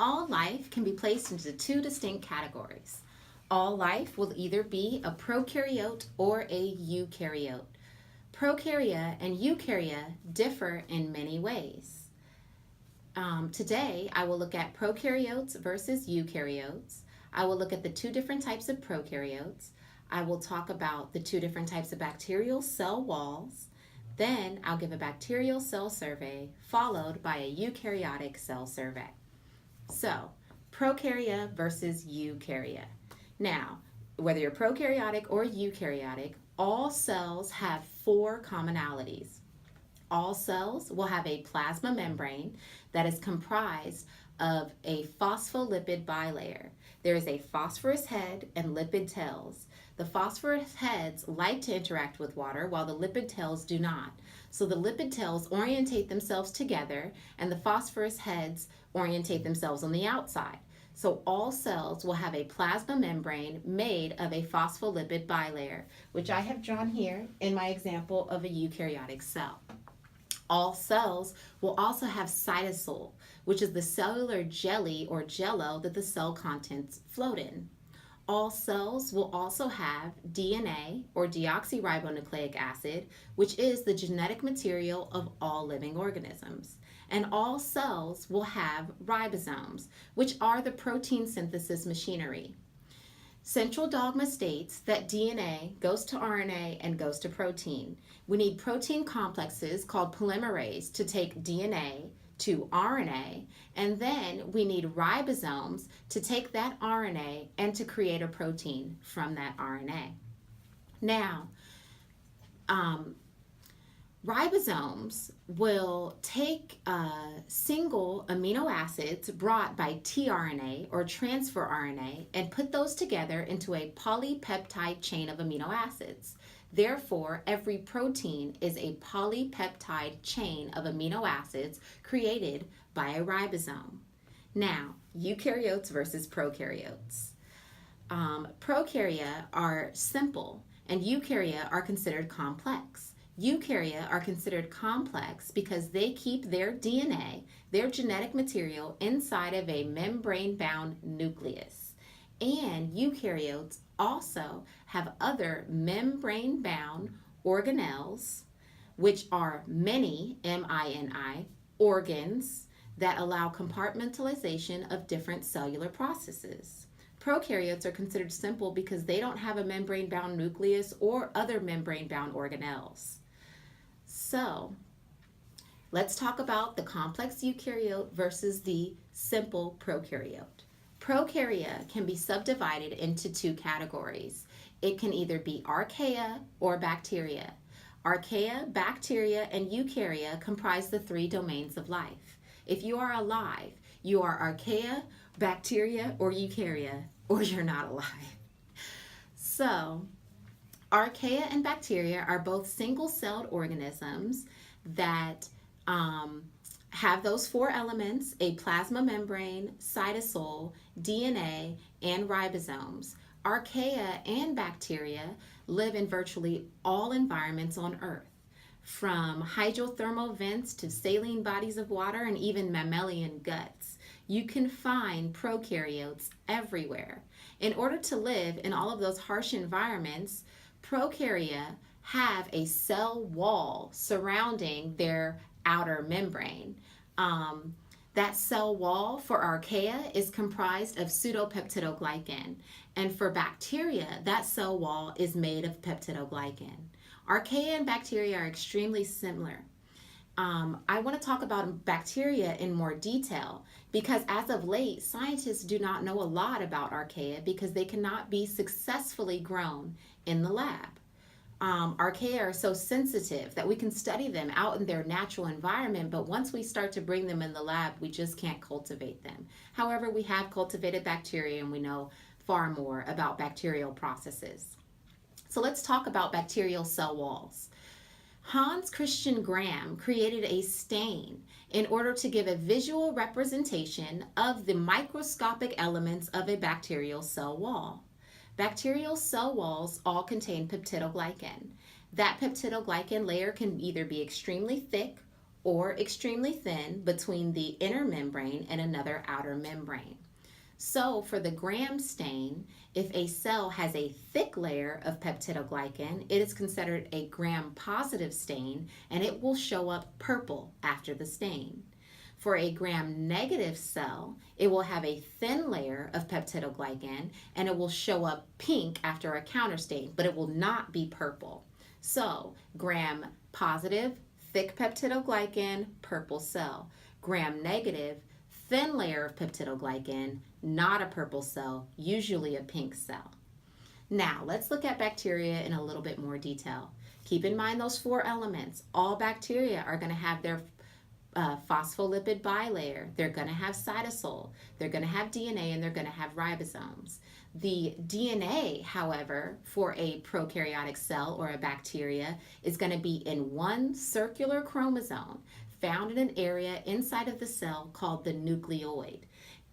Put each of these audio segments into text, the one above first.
All life can be placed into two distinct categories. All life will either be a prokaryote or a eukaryote. Prokarya and eukarya differ in many ways. Today, I will look at prokaryotes versus eukaryotes. I will look at the two different types of prokaryotes. I will talk about the two different types of bacterial cell walls. Then I'll give a bacterial cell survey followed by a eukaryotic cell survey. So, prokarya versus eukarya. Now, whether you're prokaryotic or eukaryotic, all cells have four commonalities. All cells will have a plasma membrane that is comprised of a phospholipid bilayer. There is a phosphorus head and lipid tails. The phosphorus heads like to interact with water while the lipid tails do not. So the lipid tails orientate themselves together and the phosphorus heads orientate themselves on the outside. So all cells will have a plasma membrane made of a phospholipid bilayer, which I have drawn here in my example of a eukaryotic cell. All cells will also have cytosol, which is the cellular jelly or jello that the cell contents float in. All cells will also have DNA or deoxyribonucleic acid, which is the genetic material of all living organisms. And all cells will have ribosomes, which are the protein synthesis machinery. Central dogma states that DNA goes to RNA and goes to protein. We need protein complexes called polymerase to take DNA to RNA, and then we need ribosomes to take that RNA and to create a protein from that RNA. Now, ribosomes will take single amino acids brought by tRNA or transfer RNA and put those together into a polypeptide chain of amino acids. Therefore, every protein is a polypeptide chain of amino acids created by a ribosome. Now, eukaryotes versus prokaryotes. Prokarya are simple and eukarya are considered complex. Eukarya are considered complex because they keep their DNA, their genetic material, inside of a membrane-bound nucleus. And eukaryotes also have other membrane-bound organelles, which are many, M-I-N-I, organs that allow compartmentalization of different cellular processes. Prokaryotes are considered simple because they don't have a membrane-bound nucleus or other membrane-bound organelles. So, let's talk about the complex eukaryote versus the simple prokaryote. Prokarya can be subdivided into two categories. It can either be archaea or bacteria. Archaea, bacteria, and eukarya comprise the three domains of life. If you are alive, you are archaea, bacteria, or eukarya, or you're not alive. So, archaea and bacteria are both single-celled organisms that have those four elements: a plasma membrane, cytosol, DNA, and ribosomes. Archaea and bacteria live in virtually all environments on Earth, from hydrothermal vents to saline bodies of water and even mammalian guts. You can find prokaryotes everywhere. In order to live in all of those harsh environments, prokarya have a cell wall surrounding their outer membrane. That cell wall for archaea is comprised of pseudopeptidoglycan, and for bacteria, that cell wall is made of peptidoglycan. Archaea and bacteria are extremely similar. I want to talk about bacteria in more detail because as of late, scientists do not know a lot about archaea because they cannot be successfully grown in the lab. Archaea are so sensitive that we can study them out in their natural environment, but once we start to bring them in the lab, we just can't cultivate them. However, we have cultivated bacteria and we know far more about bacterial processes. So let's talk about bacterial cell walls. Hans Christian Graham created a stain in order to give a visual representation of the microscopic elements of a bacterial cell wall. Bacterial cell walls all contain peptidoglycan. That peptidoglycan layer can either be extremely thick or extremely thin between the inner membrane and another outer membrane. So for the Gram stain, if a cell has a thick layer of peptidoglycan, it is considered a Gram-positive stain, and it will show up purple after the stain. For a Gram-negative cell, it will have a thin layer of peptidoglycan, and it will show up pink after a counter stain, but it will not be purple. So Gram-positive, thick peptidoglycan, purple cell. Gram-negative, thin layer of peptidoglycan, not a purple cell, usually a pink cell. Now, let's look at bacteria in a little bit more detail. Keep in mind those four elements. All bacteria are going to have their phospholipid bilayer. They're going to have cytosol. They're going to have DNA, and they're going to have ribosomes. The DNA, however, for a prokaryotic cell or a bacteria is going to be in one circular chromosome found in an area inside of the cell called the nucleoid.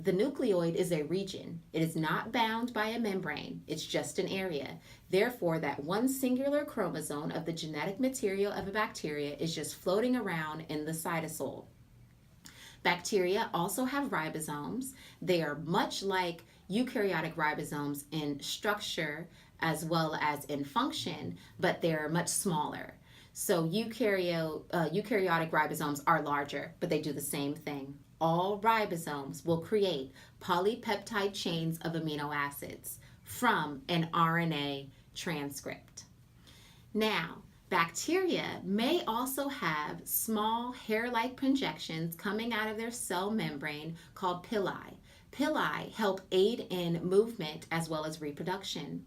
The nucleoid is a region. It is not bound by a membrane. It's just an area. Therefore, that one singular chromosome of the genetic material of a bacteria is just floating around in the cytosol. Bacteria also have ribosomes. They are much like eukaryotic ribosomes in structure as well as in function, but they're much smaller. So eukaryotic ribosomes are larger, but they do the same thing. All ribosomes will create polypeptide chains of amino acids from an RNA transcript. Now, bacteria may also have small hair-like projections coming out of their cell membrane called pili. Pili help aid in movement as well as reproduction.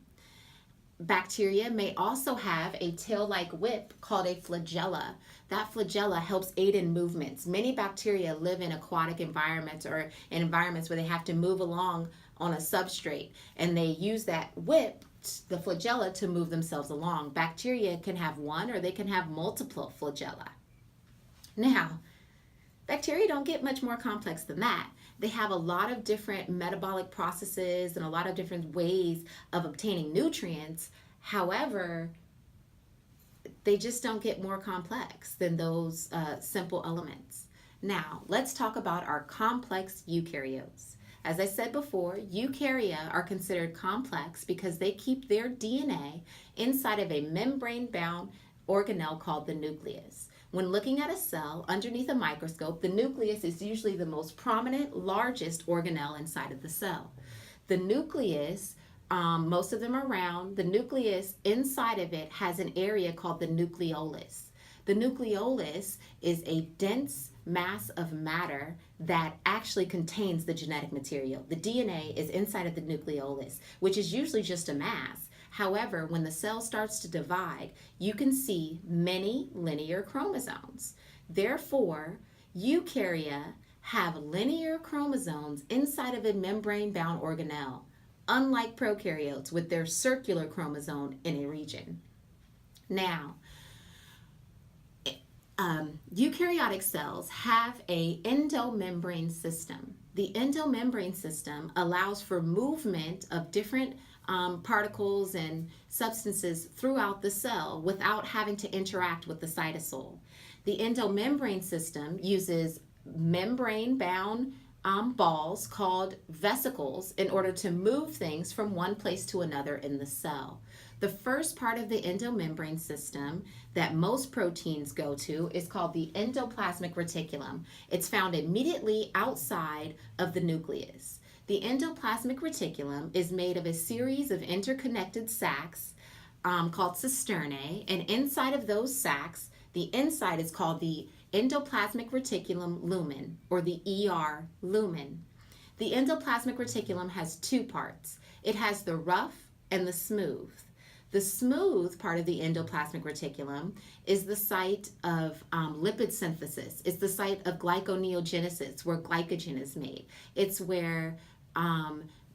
Bacteria may also have a tail-like whip called a flagella. That flagella helps aid in movements. Many bacteria live in aquatic environments or in environments where they have to move along on a substrate, and they use that whip, the flagella, to move themselves along. Bacteria can have one or they can have multiple flagella. Now, bacteria don't get much more complex than that. They have a lot of different metabolic processes and a lot of different ways of obtaining nutrients. However, they just don't get more complex than those simple elements. Now, let's talk about our complex eukaryotes. As I said before, eukarya are considered complex because they keep their DNA inside of a membrane-bound organelle called the nucleus. When looking at a cell underneath a microscope, the nucleus is usually the most prominent, largest organelle inside of the cell. The nucleus, most of them are round. The nucleus inside of it has an area called the nucleolus. The nucleolus is a dense mass of matter that actually contains the genetic material. The DNA is inside of the nucleolus, which is usually just a mass. However, when the cell starts to divide, you can see many linear chromosomes. Therefore, eukarya have linear chromosomes inside of a membrane-bound organelle, unlike prokaryotes with their circular chromosome in a region. Now, eukaryotic cells have an endomembrane system. The endomembrane system allows for movement of different particles and substances throughout the cell without having to interact with the cytosol. The endomembrane system uses membrane-bound balls called vesicles in order to move things from one place to another in the cell. The first part of the endomembrane system that most proteins go to is called the endoplasmic reticulum. It's found immediately outside of the nucleus. The endoplasmic reticulum is made of a series of interconnected sacs called cisternae, and inside of those sacs, the inside is called the endoplasmic reticulum lumen, or the ER lumen. The endoplasmic reticulum has two parts. It has the rough and the smooth. The smooth part of the endoplasmic reticulum is the site of lipid synthesis. It's the site of glyconeogenesis, where glycogen is made. It's where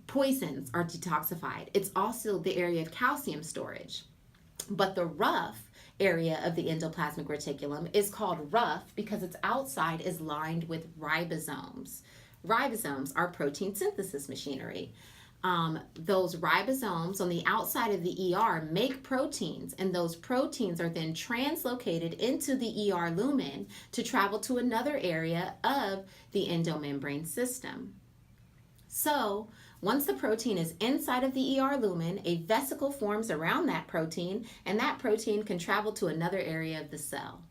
poisons are detoxified. It's also the area of calcium storage. But the rough area of the endoplasmic reticulum is called rough because its outside is lined with ribosomes. Ribosomes are protein synthesis machinery. those ribosomes on the outside of the ER make proteins, and those proteins are then translocated into the ER lumen to travel to another area of the endomembrane system. So, once the protein is inside of the ER lumen, a vesicle forms around that protein, and that protein can travel to another area of the cell.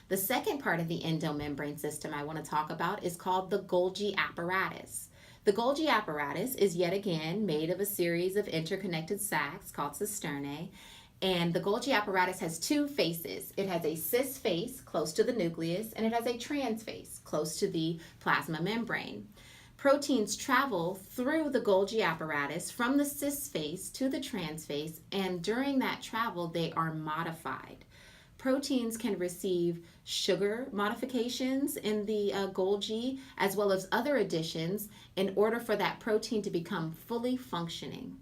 The second part of the endomembrane system I want to talk about is called the Golgi apparatus. The Golgi apparatus is yet again made of a series of interconnected sacs called cisternae, and the Golgi apparatus has two faces. It has a cis face close to the nucleus, and it has a trans face close to the plasma membrane. Proteins travel through the Golgi apparatus from the cis face to the trans face, and during that travel, they are modified. Proteins can receive sugar modifications in the Golgi, as well as other additions, in order for that protein to become fully functioning.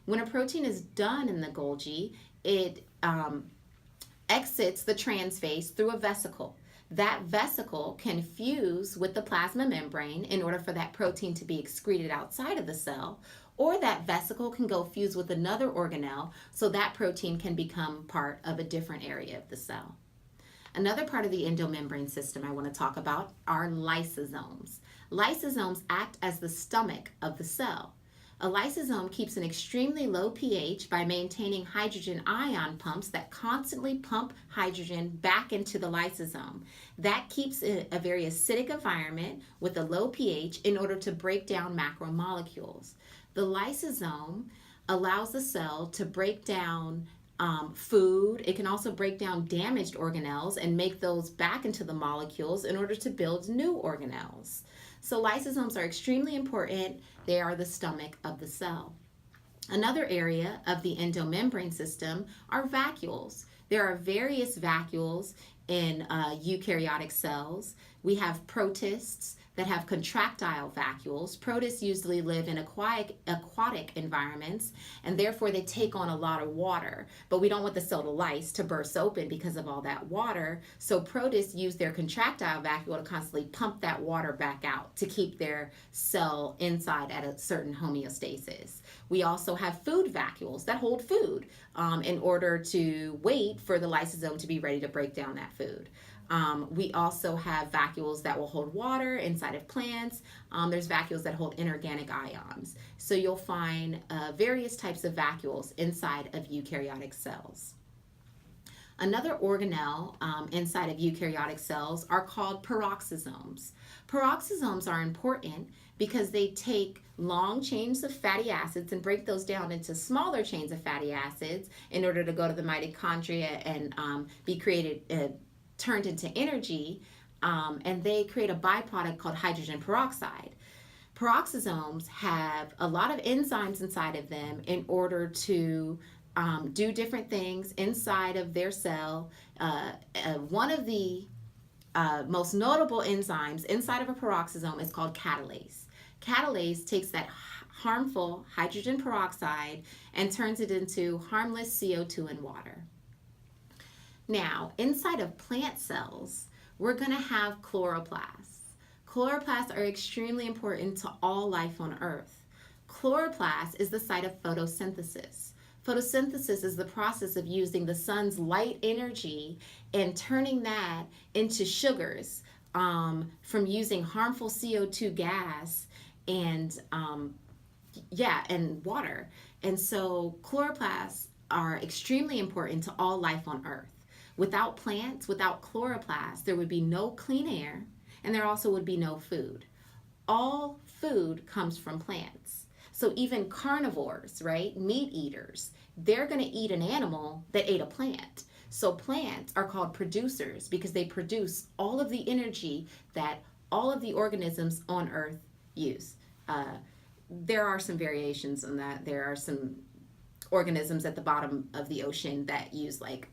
When a protein is done in the Golgi, it exits the trans phase through a vesicle. That vesicle can fuse with the plasma membrane in order for that protein to be excreted outside of the cell, or that vesicle can go fuse with another organelle so that protein can become part of a different area of the cell. Another part of the endomembrane system I want to talk about are lysosomes. Lysosomes act as the stomach of the cell. A lysosome keeps an extremely low pH by maintaining hydrogen ion pumps that constantly pump hydrogen back into the lysosome. That keeps it a very acidic environment with a low pH in order to break down macromolecules. The lysosome allows the cell to break down food. It can also break down damaged organelles and make those back into the molecules in order to build new organelles. So lysosomes are extremely important. They are the stomach of the cell. Another area of the endomembrane system are vacuoles. There are various vacuoles in eukaryotic cells. We have protists that have contractile vacuoles. Protists usually live in aquatic environments, and therefore they take on a lot of water. But we don't want the cell to lyse, to burst open because of all that water. So protists use their contractile vacuole to constantly pump that water back out to keep their cell inside at a certain homeostasis. We also have food vacuoles that hold food in order to wait for the lysosome to be ready to break down that food. We also have vacuoles that will hold water inside of plants. There's vacuoles that hold inorganic ions. So you'll find various types of vacuoles inside of eukaryotic cells. Another organelle inside of eukaryotic cells are called peroxisomes. Peroxisomes are important because they take long chains of fatty acids and break those down into smaller chains of fatty acids in order to go to the mitochondria and be turned into energy, and they create a byproduct called hydrogen peroxide. Peroxisomes have a lot of enzymes inside of them in order to do different things inside of their cell. One of the most notable enzymes inside of a peroxisome is called catalase. Catalase takes that harmful hydrogen peroxide and turns it into harmless CO2 and water. Now, inside of plant cells, we're going to have chloroplasts. Chloroplasts are extremely important to all life on Earth. Chloroplast is the site of photosynthesis. Photosynthesis is the process of using the sun's light energy and turning that into sugars from using harmful CO2 gas and water. And so chloroplasts are extremely important to all life on Earth. Without plants, without chloroplasts, there would be no clean air, and there also would be no food. All food comes from plants. So even carnivores, right, meat eaters, they're going to eat an animal that ate a plant. So plants are called producers because they produce all of the energy that all of the organisms on Earth use. There are some variations on that. There are some organisms at the bottom of the ocean that use like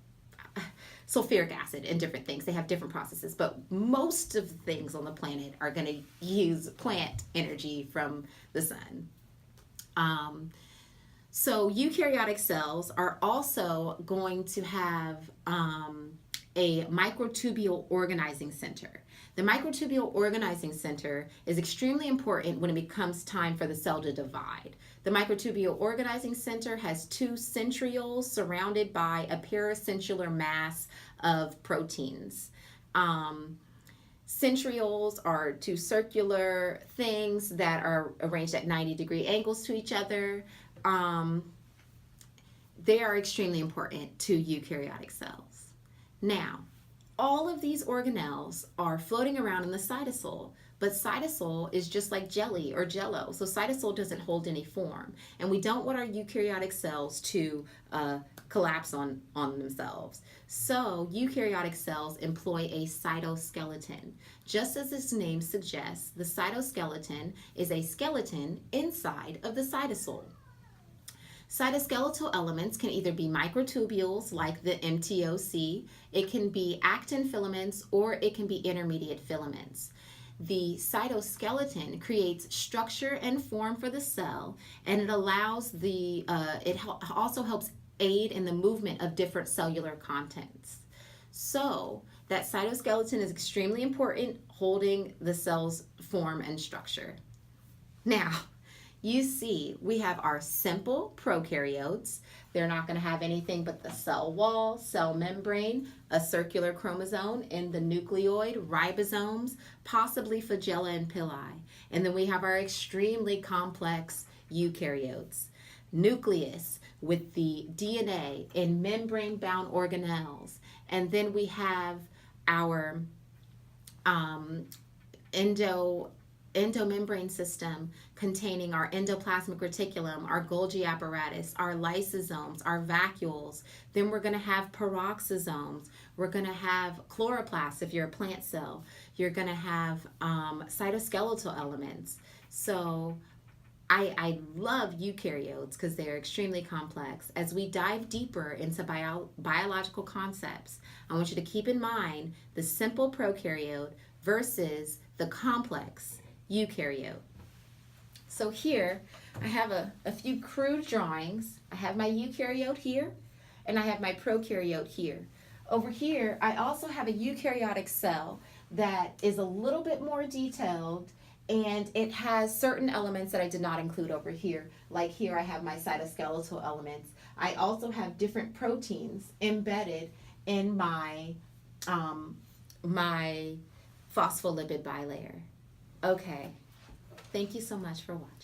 sulfuric acid and different things. They have different processes, but most of the things on the planet are going to use plant energy from the sun. So eukaryotic cells are also going to have a microtubule organizing center. The microtubule organizing center is extremely important when it becomes time for the cell to divide. The microtubule organizing center has two centrioles surrounded by a paracentricular mass of proteins. Centrioles are two circular things that are arranged at 90-degree angles to each other. They are extremely important to eukaryotic cells. Now, all of these organelles are floating around in the cytosol, but cytosol is just like jelly or jello, so cytosol doesn't hold any form, and we don't want our eukaryotic cells to collapse on themselves. So eukaryotic cells employ a cytoskeleton. Just as its name suggests, the cytoskeleton is a skeleton inside of the cytosol. Cytoskeletal elements can either be microtubules like the MTOC, it can be actin filaments, or it can be intermediate filaments. The cytoskeleton creates structure and form for the cell, and it allows it also helps aid in the movement of different cellular contents. So that cytoskeleton is extremely important, holding the cell's form and structure. Now, you see, we have our simple prokaryotes. They're not going to have anything but the cell wall, cell membrane, a circular chromosome in the nucleoid, ribosomes, possibly flagella and pili. And then we have our extremely complex eukaryotes. Nucleus with the DNA in membrane-bound organelles. And then we have our endomembrane system containing our endoplasmic reticulum, our Golgi apparatus, our lysosomes, our vacuoles. Then we're going to have peroxisomes. We're going to have chloroplasts if you're a plant cell. You're going to have cytoskeletal elements. So I love eukaryotes because they're extremely complex. As we dive deeper into biological concepts, I want you to keep in mind the simple prokaryote versus the complex eukaryote. So here I have a few crude drawings. I have my eukaryote here and I have my prokaryote here. Over here I also have a eukaryotic cell that is a little bit more detailed, and it has certain elements that I did not include over here. Like here I have my cytoskeletal elements. I also have different proteins embedded in my my phospholipid bilayer. Okay, thank you so much for watching.